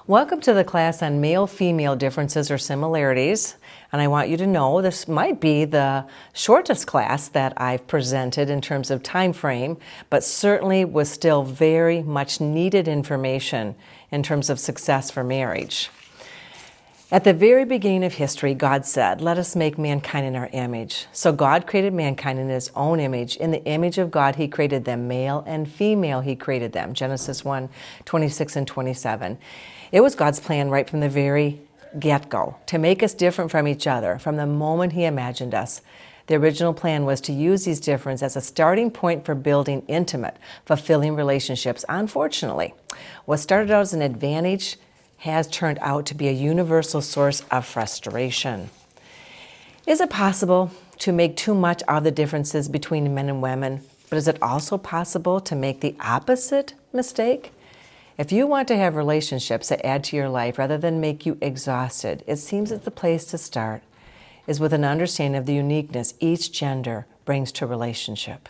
Welcome to the class on male-female differences or similarities. And I want you to know this might be the shortest class that I've presented in terms of time frame, but certainly was still very much needed information in terms of success for marriage. At the very beginning of history, God said, "Let us make mankind in our image." So God created mankind in His own image. In the image of God, He created them. Male and female, He created them. Genesis 1:26 and 27. It was God's plan right from the very get-go to make us different from each other from the moment He imagined us. The original plan was to use these differences as a starting point for building intimate, fulfilling relationships. Unfortunately, what started out as an advantage has turned out to be a universal source of frustration. Is it possible to make too much of the differences between men and women, but is it also possible to make the opposite mistake? If you want to have relationships that add to your life rather than make you exhausted, it seems that the place to start is with an understanding of the uniqueness each gender brings to a relationship.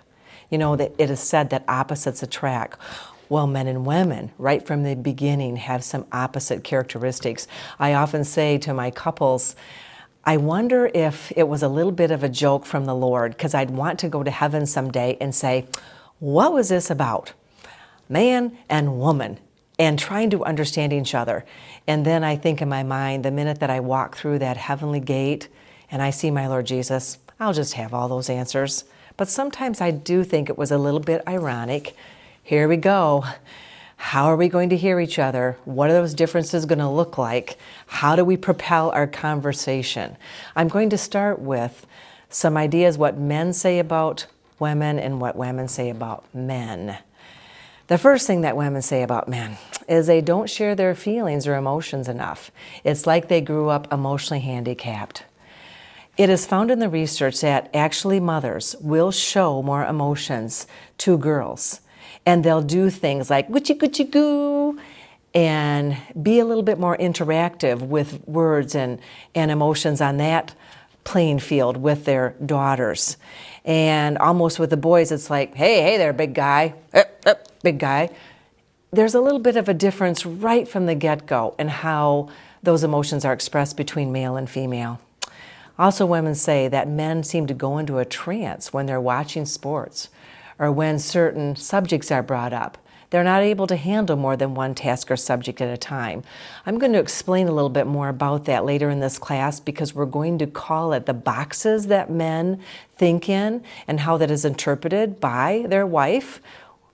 You know, that it is said that opposites attract. Well, men and women, right from the beginning, have some opposite characteristics. I often say to my couples, I wonder if it was a little bit of a joke from the Lord, because I'd want to go to heaven someday and say, what was this about? Man and woman, and trying to understand each other. And then I think in my mind, the minute that I walk through that heavenly gate and I see my Lord Jesus, I'll just have all those answers. But sometimes I do think it was a little bit ironic. Here we go. How are we going to hear each other? What are those differences going to look like? How do we propel our conversation? I'm going to start with some ideas what men say about women and what women say about men. The first thing that women say about men is they don't share their feelings or emotions enough. It's like they grew up emotionally handicapped. It is found in the research that actually mothers will show more emotions to girls. And they'll do things like goochie goochie goo and be a little bit more interactive with words and emotions on that playing field with their daughters. And almost with the boys, it's like, hey there, big guy, big guy. There's a little bit of a difference right from the get-go in how those emotions are expressed between male and female. Also, women say that men seem to go into a trance when they're watching sports or when certain subjects are brought up. They're not able to handle more than one task or subject at a time. I'm going to explain a little bit more about that later in this class because we're going to call it the boxes that men think in and how that is interpreted by their wife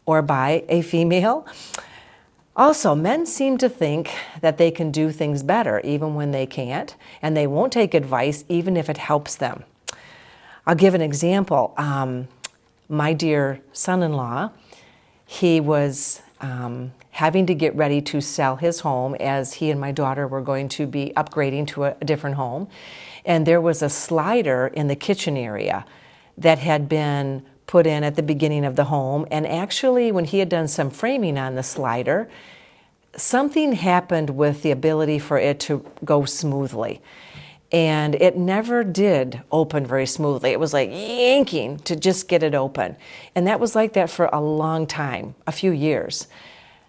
or by a female. Also, men seem to think that they can do things better even when they can't, and they won't take advice even if it helps them. I'll give an example. My dear son-in-law, he was having to get ready to sell his home as he and my daughter were going to be upgrading to a different home. And there was a slider in the kitchen area that had been put in at the beginning of the home. And actually, when he had done some framing on the slider, something happened with the ability for it to go smoothly. And it never did open very smoothly. It was like yanking to just get it open. And that was like that for a long time, a few years.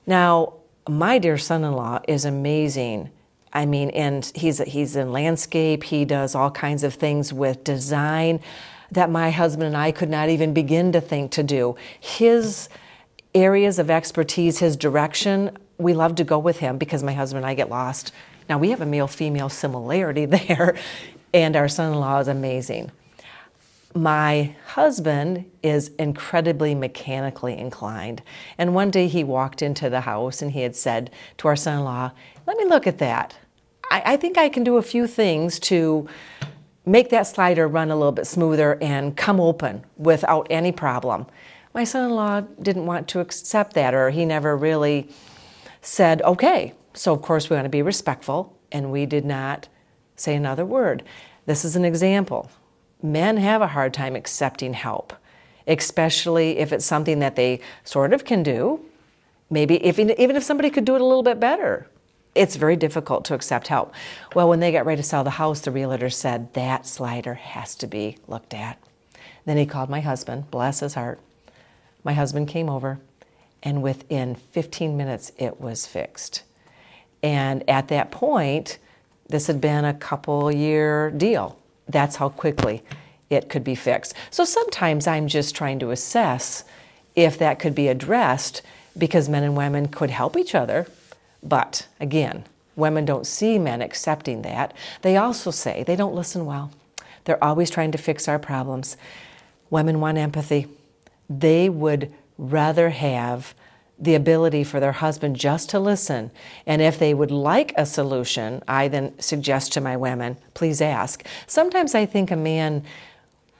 Now, my dear son-in-law is amazing. I mean, and he's in landscape. He does all kinds of things with design that my husband and I could not even begin to think to do. His areas of expertise, his direction, we love to go with him because my husband and I get lost. Now, we have a male-female similarity there, and our son-in-law is amazing. My husband is incredibly mechanically inclined, and one day he walked into the house and he had said to our son-in-law, let me look at that. I think I can do a few things to make that slider run a little bit smoother and come open without any problem. My son-in-law didn't want to accept that, or he never really said, okay. So, of course, we want to be respectful, and we did not say another word. This is an example. Men have a hard time accepting help, especially if it's something that they sort of can do. Maybe even if somebody could do it a little bit better, it's very difficult to accept help. Well, when they got ready to sell the house, the realtor said, that slider has to be looked at. Then he called my husband, bless his heart. My husband came over, and within 15 minutes, it was fixed. And at that point, this had been a couple-year deal. That's how quickly it could be fixed. So sometimes I'm just trying to assess if that could be addressed, because men and women could help each other. But again, women don't see men accepting that. They also say they don't listen well. They're always trying to fix our problems. Women want empathy. They would rather have the ability for their husband just to listen. And if they would like a solution, I then suggest to my women, please ask. Sometimes I think a man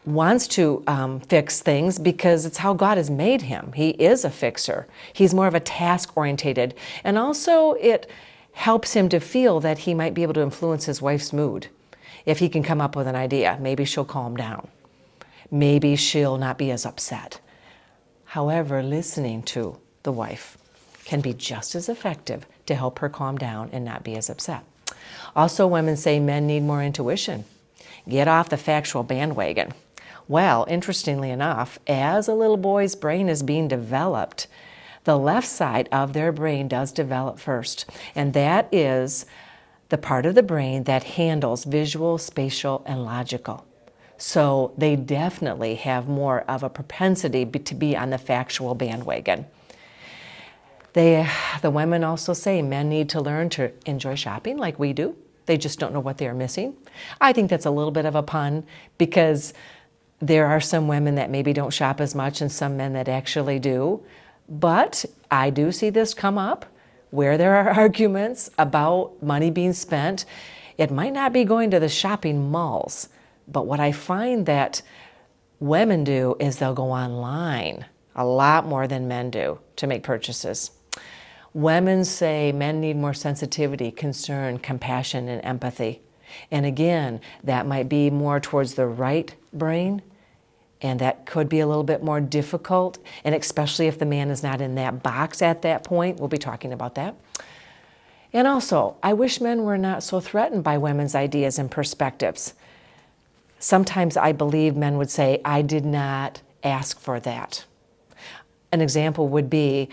wants to fix things because it's how God has made him. He is a fixer. He's more of a task-orientated. And also it helps him to feel that he might be able to influence his wife's mood. If he can come up with an idea, maybe she'll calm down. Maybe she'll not be as upset. However, listening to the wife can be just as effective to help her calm down and not be as upset. Also, women say men need more intuition. Get off the factual bandwagon. Well, interestingly enough, as a little boy's brain is being developed, the left side of their brain does develop first. And that is the part of the brain that handles visual, spatial, and logical. So they definitely have more of a propensity to be on the factual bandwagon. The women also say men need to learn to enjoy shopping like we do. They just don't know what they are missing. I think that's a little bit of a pun, because there are some women that maybe don't shop as much and some men that actually do. But I do see this come up where there are arguments about money being spent. It might not be going to the shopping malls, but what I find that women do is they'll go online a lot more than men do to make purchases. Women say men need more sensitivity, concern, compassion, and empathy. And again, that might be more towards the right brain, and that could be a little bit more difficult, and especially if the man is not in that box at that point. We'll be talking about that. And also, I wish men were not so threatened by women's ideas and perspectives. Sometimes I believe men would say, I did not ask for that. An example would be,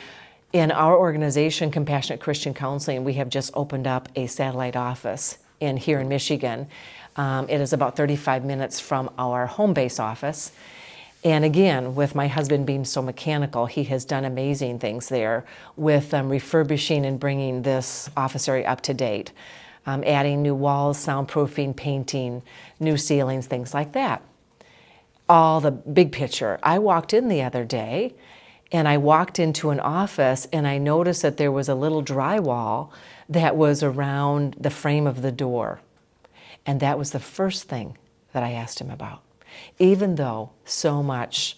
in our organization, Compassionate Christian Counseling, we have just opened up a satellite office here in Michigan. It is about 35 minutes from our home base office. And again, with my husband being so mechanical, he has done amazing things there with refurbishing and bringing this office area up to date, adding new walls, soundproofing, painting, new ceilings, things like that. All the big picture. I walked in the other day, and I walked into an office, and I noticed that there was a little drywall that was around the frame of the door. And that was the first thing that I asked him about, even though so much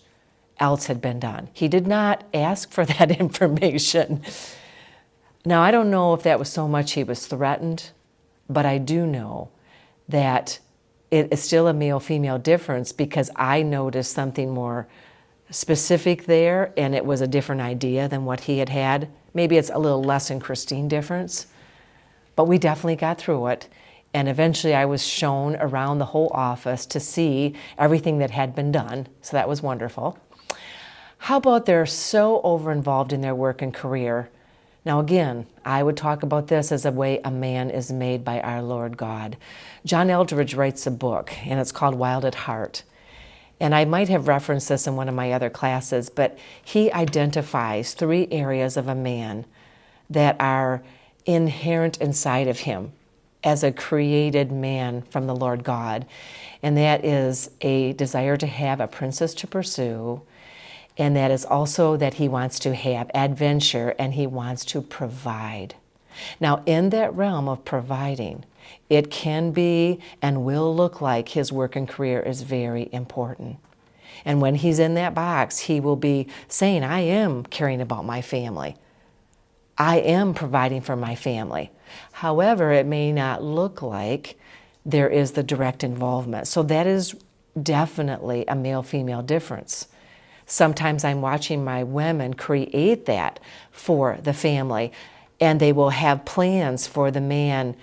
else had been done. He did not ask for that information. Now, I don't know if that was so much he was threatened, but I do know that it is still a male-female difference, because I noticed something more specific there, and it was a different idea than what he had had. Maybe it's a little less than Christine difference, but we definitely got through it. And eventually I was shown around the whole office to see everything that had been done, so that was wonderful. How about they're so over-involved in their work and career? Now again, I would talk about this as a way a man is made by our Lord God. John Eldredge writes a book, and it's called Wild at Heart. And I might have referenced this in one of my other classes, but he identifies 3 areas of a man that are inherent inside of him as a created man from the Lord God. And that is a desire to have a princess to pursue, and that is also that he wants to have adventure, and he wants to provide. Now, in that realm of providing, it can be and will look like his work and career is very important. And when he's in that box, he will be saying, I am caring about my family. I am providing for my family. However, it may not look like there is the direct involvement. So that is definitely a male-female difference. Sometimes I'm watching my women create that for the family, and they will have plans for the man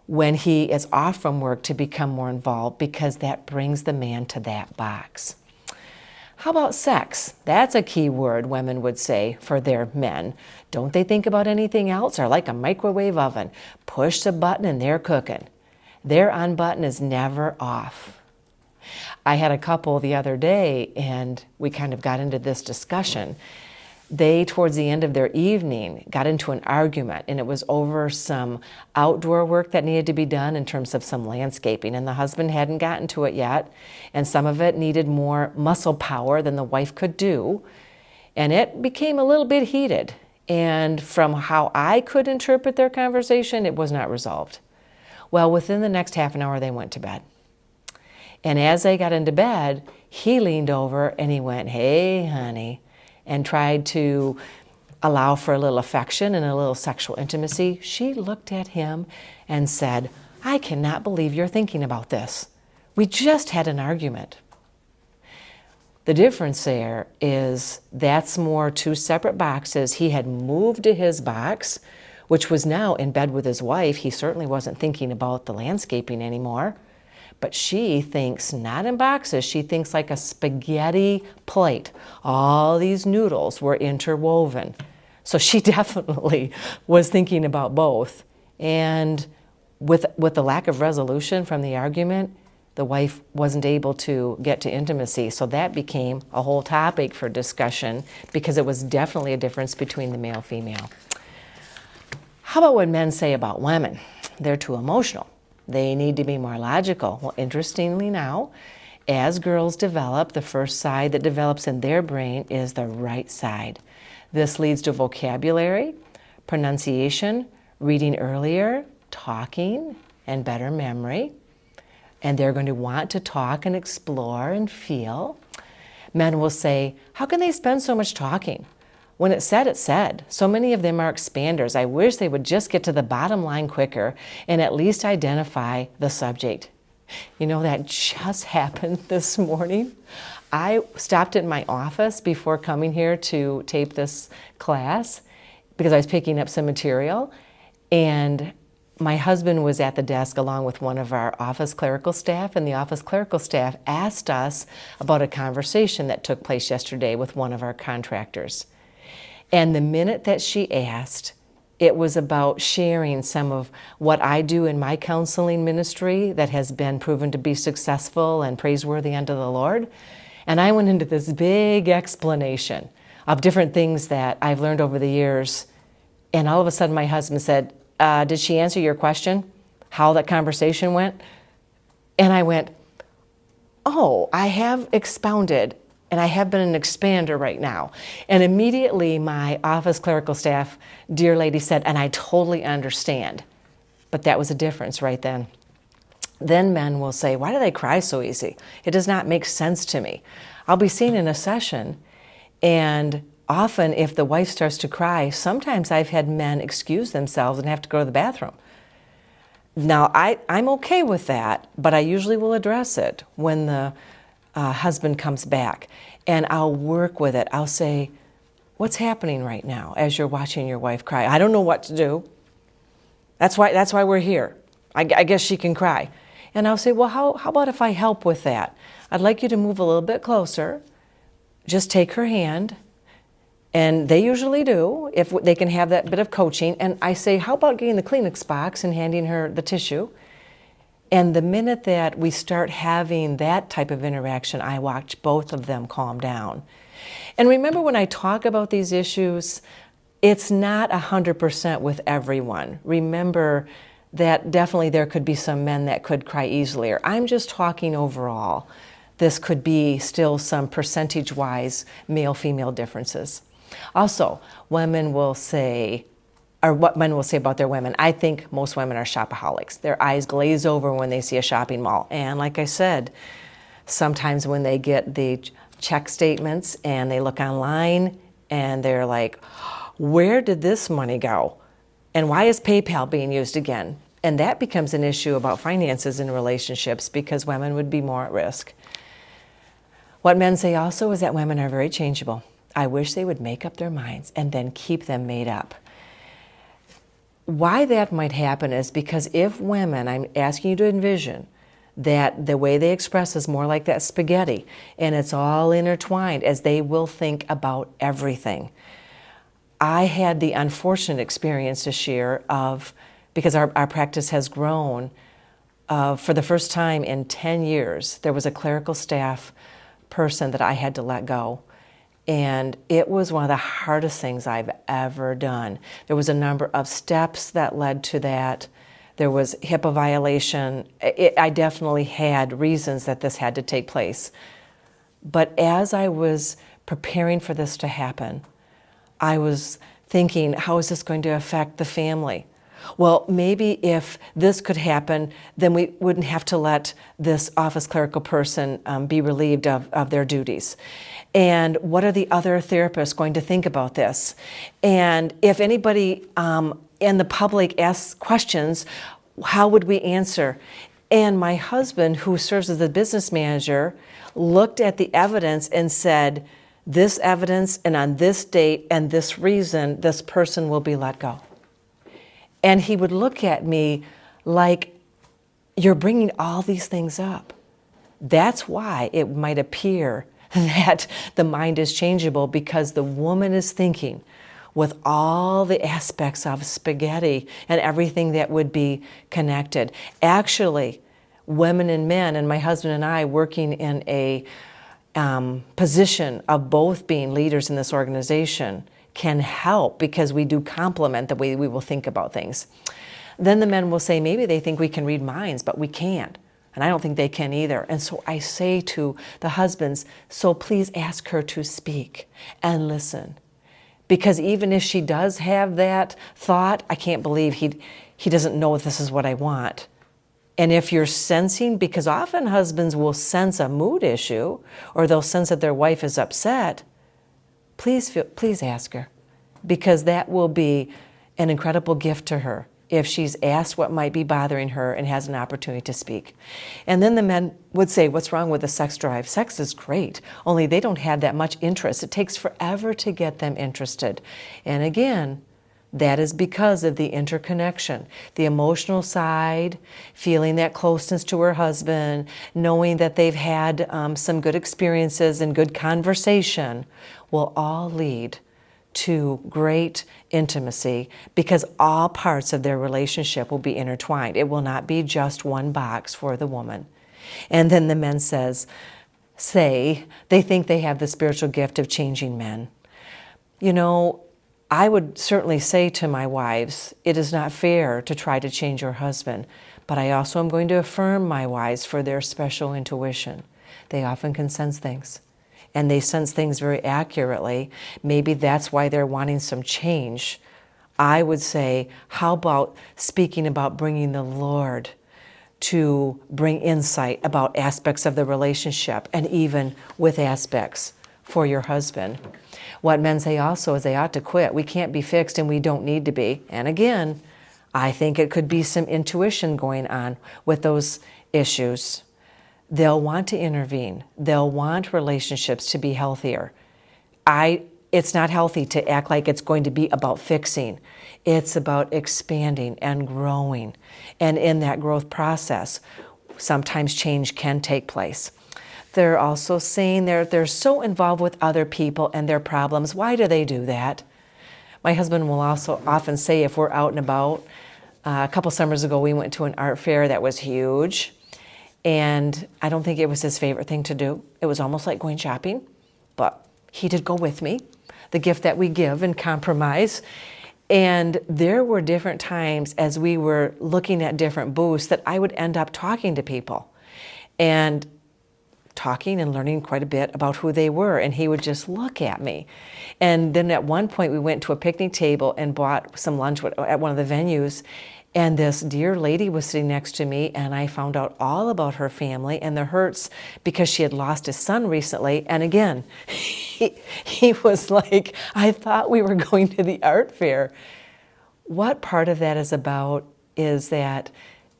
when he is off from work to become more involved, because that brings the man to that box. How about sex? That's a key word women would say for their men. Don't they think about anything else? Or like a microwave oven. Push the button and they're cooking. Their on button is never off. I had a couple the other day and we kind of got into this discussion. They, towards the end of their evening, got into an argument, and it was over some outdoor work that needed to be done in terms of some landscaping, and the husband hadn't gotten to it yet, and some of it needed more muscle power than the wife could do, and it became a little bit heated, and from how I could interpret their conversation, it was not resolved. Well, within the next half an hour, they went to bed. And as they got into bed, he leaned over and he went, "Hey, honey," and tried to allow for a little affection and a little sexual intimacy. She looked at him and said, "I cannot believe you're thinking about this. We just had an argument." The difference there is that's more two separate boxes. He had moved to his box, which was now in bed with his wife. He certainly wasn't thinking about the landscaping anymore. But she thinks not in boxes, she thinks like a spaghetti plate. All these noodles were interwoven. So she definitely was thinking about both. And with the lack of resolution from the argument, the wife wasn't able to get to intimacy. So that became a whole topic for discussion because it was definitely a difference between the male-female. How about what men say about women? They're too emotional. They need to be more logical. Well, interestingly now, as girls develop, the first side that develops in their brain is the right side. This leads to vocabulary, pronunciation, reading earlier, talking, and better memory. And they're going to want to talk and explore and feel. Men will say, "How can they spend so much talking? When it's said, it's said." So many of them are expanders. I wish they would just get to the bottom line quicker and at least identify the subject. You know, that just happened this morning. I stopped at my office before coming here to tape this class because I was picking up some material, and my husband was at the desk along with one of our office clerical staff, and the office clerical staff asked us about a conversation that took place yesterday with one of our contractors. And the minute that she asked, it was about sharing some of what I do in my counseling ministry that has been proven to be successful and praiseworthy unto the Lord. And I went into this big explanation of different things that I've learned over the years. And all of a sudden my husband said, "Did she answer your question? How that conversation went?" And I went, "Oh, I have expounded. And I have been an expander right now." And immediately my office clerical staff, dear lady, said, "And I totally understand." But that was a difference right then. Then men will say, "Why do they cry so easy? It does not make sense to me." I'll be seen in a session, and often if the wife starts to cry, sometimes I've had men excuse themselves and have to go to the bathroom. Now, I'm okay with that, but I usually will address it when the husband comes back, and I'll work with it. I'll say, "What's happening right now as you're watching your wife cry?" "I don't know what to do. That's why we're here. I guess she can cry." And I'll say, "Well, how about if I help with that? I'd like you to move a little bit closer. Just take her hand." And they usually do, if they can have that bit of coaching. And I say, "How about getting the Kleenex box and handing her the tissue?" And the minute that we start having that type of interaction, I watch both of them calm down. And remember, when I talk about these issues, it's not 100% with everyone. Remember that definitely there could be some men that could cry easier. I'm just talking overall. This could be still some percentage-wise male-female differences. Also, women will say, or what men will say about their women. I think most women are shopaholics. Their eyes glaze over when they see a shopping mall. And like I said, sometimes when they get the check statements and they look online and they're like, "Where did this money go? And why is PayPal being used again?" And that becomes an issue about finances in relationships because women would be more at risk. What men say also is that women are very changeable. I wish they would make up their minds and then keep them made up. Why that might happen is because if women, I'm asking you to envision that the way they express is more like that spaghetti, and it's all intertwined as they will think about everything. I had the unfortunate experience this year of, because our practice has grown, for the first time in 10 years, there was a clerical staff person that I had to let go. And it was one of the hardest things I've ever done. There was a number of steps that led to that. There was HIPAA violation. I definitely had reasons that this had to take place. But as I was preparing for this to happen, I was thinking, how is this going to affect the family? Well, maybe if this could happen, then we wouldn't have to let this office clerical person be relieved of their duties. And what are the other therapists going to think about this? And if anybody in the public asks questions, how would we answer? And my husband, who serves as the business manager, looked at the evidence and said, this evidence and on this date and this reason, this person will be let go. And he would look at me like, you're bringing all these things up. That's why it might appear that the mind is changeable, because the woman is thinking with all the aspects of spaghetti and everything that would be connected. Actually, women and men, and my husband and I working in a position of both being leaders in this organization, can help, because we do complement the way we will think about things. Then the men will say, maybe they think we can read minds, but we can't. And I don't think they can either. And so I say to the husbands, so please ask her to speak and listen. Because even if she does have that thought, I can't believe he doesn't know if this is what I want. And if you're sensing, because often husbands will sense a mood issue, or they'll sense that their wife is upset, please ask her, because that will be an incredible gift to her if she's asked what might be bothering her and has an opportunity to speak. And then the men would say, what's wrong with the sex drive? Sex is great, only they don't have that much interest. It takes forever to get them interested. And again, that is because of the interconnection, the emotional side, feeling that closeness to her husband, knowing that they've had some good experiences and good conversation, will all lead to great intimacy, because all parts of their relationship will be intertwined. It will not be just one box for the woman. And then the men say they think they have the spiritual gift of changing men. You know, I would certainly say to my wives, it is not fair to try to change your husband, but I also am going to affirm my wives for their special intuition. They often can sense things, and they sense things very accurately. Maybe that's why they're wanting some change. I would say, how about speaking about bringing the Lord to bring insight about aspects of the relationship, and even with aspects for your husband. What men say also is they ought to quit. We can't be fixed, and we don't need to be. And again, I think it could be some intuition going on with those issues. They'll want to intervene. They'll want relationships to be healthier. It's not healthy to act like it's going to be about fixing. It's about expanding and growing. And in that growth process, sometimes change can take place. They're also saying they're so involved with other people and their problems. Why do they do that? My husband will also often say, if we're out and about, a couple summers ago we went to an art fair that was huge, and I don't think it was his favorite thing to do. It was almost like going shopping, but he did go with me, the gift that we give in compromise. And there were different times as we were looking at different booths that I would end up talking to people and talking and learning quite a bit about who they were, and he would just look at me. And then at one point we went to a picnic table and bought some lunch at one of the venues, and this dear lady was sitting next to me, and I found out all about her family and the hurts because she had lost his son recently. And again, he was like, I thought we were going to the art fair. What part of that is about is that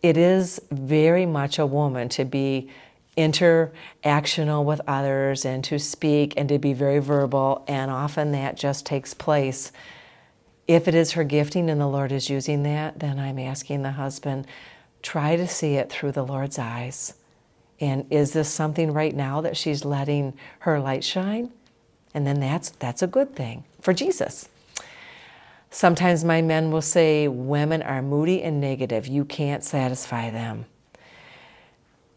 it is very much a woman to be interactional with others and to speak and to be very verbal, and often that just takes place. If it is her gifting and the Lord is using that, then I'm asking the husband, try to see it through the Lord's eyes And is this something right now that she's letting her light shine? And then that's a good thing for Jesus. Sometimes my men will say, women are moody and negative. You can't satisfy them.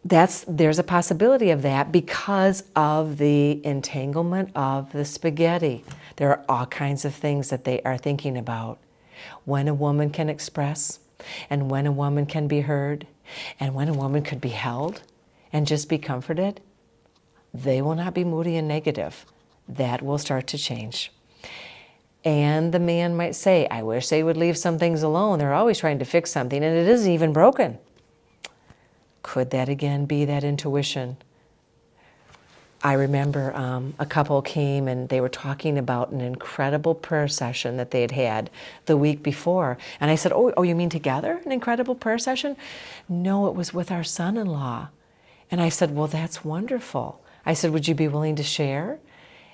There's a possibility of that because of the entanglement of the spaghetti. There are all kinds of things that they are thinking about. When a woman can express, and when a woman can be heard, and when a woman could be held and just be comforted, they will not be moody and negative. That will start to change. And the man might say, I wish they would leave some things alone. They're always trying to fix something, and it isn't even broken. Could that again be that intuition? I remember a couple came and they were talking about an incredible prayer session that they had had the week before. And I said, oh, you mean together, an incredible prayer session? No, it was with our son-in-law. And I said, well, that's wonderful. I said, would you be willing to share?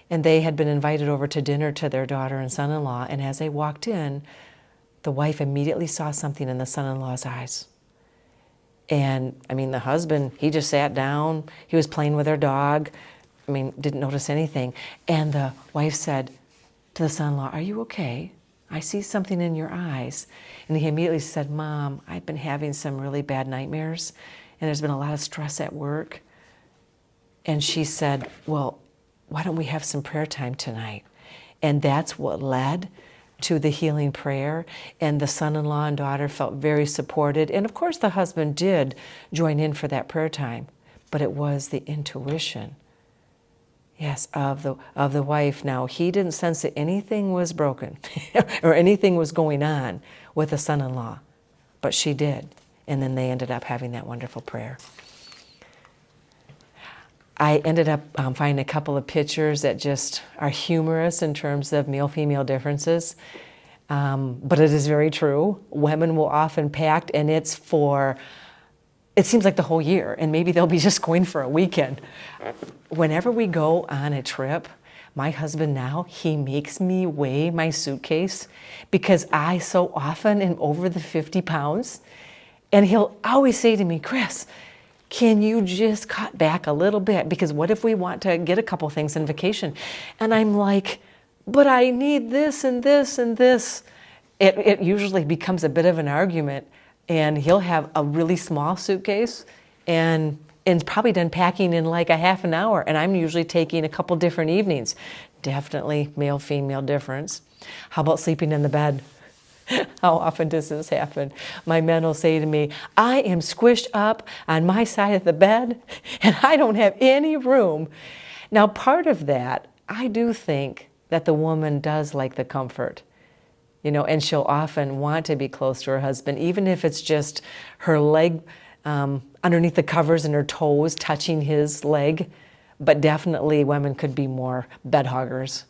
And they had been invited over to dinner to their daughter and son-in-law. And as they walked in, the wife immediately saw something in the son-in-law's eyes. And I mean, the husband, he just sat down. He was playing with their dog. I mean, didn't notice anything. And the wife said to the son-in-law, are you okay? I see something in your eyes. And he immediately said, Mom, I've been having some really bad nightmares, and there's been a lot of stress at work. And she said, well, why don't we have some prayer time tonight? And that's what led to the healing prayer. And the son-in-law and daughter felt very supported. And of course, the husband did join in for that prayer time. But it was the intuition, yes, of the wife. Now, he didn't sense that anything was broken or anything was going on with the son-in-law, but she did. And then they ended up having that wonderful prayer. I ended up finding a couple of pictures that just are humorous in terms of male-female differences. But it is very true. Women will often pack, and it seems like the whole year, and maybe they'll be just going for a weekend. Whenever we go on a trip, my husband now, he makes me weigh my suitcase because I so often am over the 50 pounds. And he'll always say to me, Chris, can you just cut back a little bit? Because what if we want to get a couple things on vacation? And I'm like, but I need this and this and this. It usually becomes a bit of an argument, and he'll have a really small suitcase and probably done packing in like a half an hour, and I'm usually taking a couple different evenings. Definitely male-female difference. How about sleeping in the bed? How often does this happen? My men will say to me, I am squished up on my side of the bed and I don't have any room. Now, part of that, I do think that the woman does like the comfort, and she'll often want to be close to her husband, even if it's just her leg underneath the covers and her toes touching his leg. But definitely women could be more bed huggers.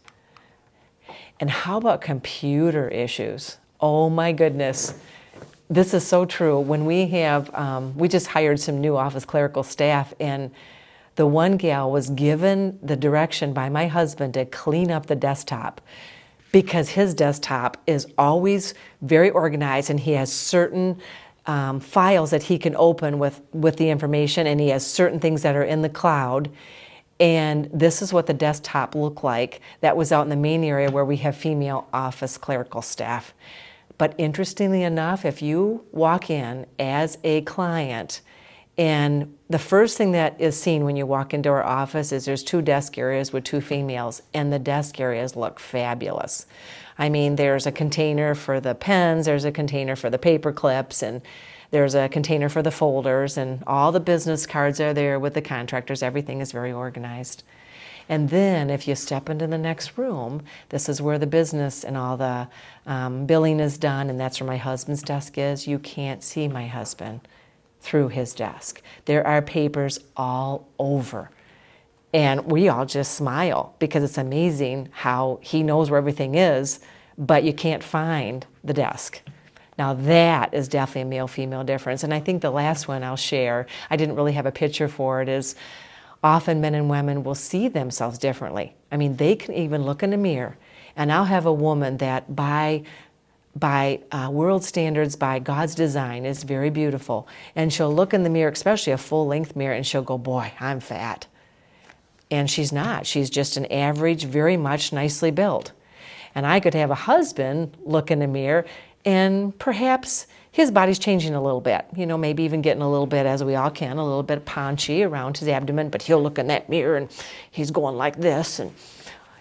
And how about computer issues? Oh my goodness, this is so true. When we just hired some new office clerical staff, and the one gal was given the direction by my husband to clean up the desktop because his desktop is always very organized, and he has certain files that he can open with the information, and he has certain things that are in the cloud. And this is what the desktop looked like. That was out in the main area where we have female office clerical staff. But interestingly enough, if you walk in as a client, and the first thing that is seen when you walk into our office is there's 2 desk areas with 2 females, and the desk areas look fabulous. I mean, there's a container for the pens, there's a container for the paper clips, and there's a container for the folders, and all the business cards are there with the contractors. Everything is very organized. And then if you step into the next room, this is where the business and all the billing is done, and that's where my husband's desk is. You can't see my husband through his desk. There are papers all over. And we all just smile because it's amazing how he knows where everything is, but you can't find the desk. Now that is definitely a male-female difference. And I think the last one I'll share, I didn't really have a picture for it, is often men and women will see themselves differently. I mean, they can even look in the mirror, and I'll have a woman that by by world standards, by God's design, is very beautiful. And she'll look in the mirror, especially a full-length mirror, and she'll go, boy, I'm fat. And she's not. She's just an average, very much nicely built. And I could have a husband look in the mirror, and perhaps his body's changing a little bit. You know, maybe even getting a little bit, as we all can, a little bit paunchy around his abdomen, but he'll look in that mirror and he's going like this, and,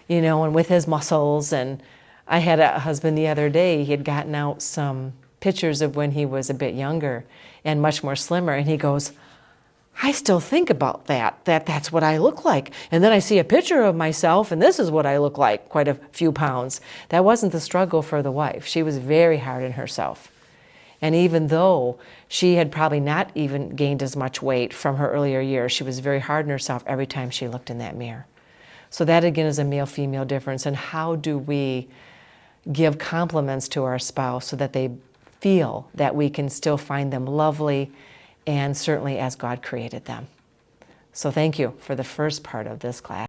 you know, and with his muscles. And I had a husband the other day, he had gotten out some pictures of when he was a bit younger and much more slimmer, and he goes, I still think about that's what I look like. And then I see a picture of myself, and this is what I look like, quite a few pounds. That wasn't the struggle for the wife. She was very hard on herself. And even though she had probably not even gained as much weight from her earlier years, she was very hard on herself every time she looked in that mirror. So that again is a male-female difference. And how do we give compliments to our spouse so that they feel that we can still find them lovely and certainly as God created them? So thank you for the first part of this class.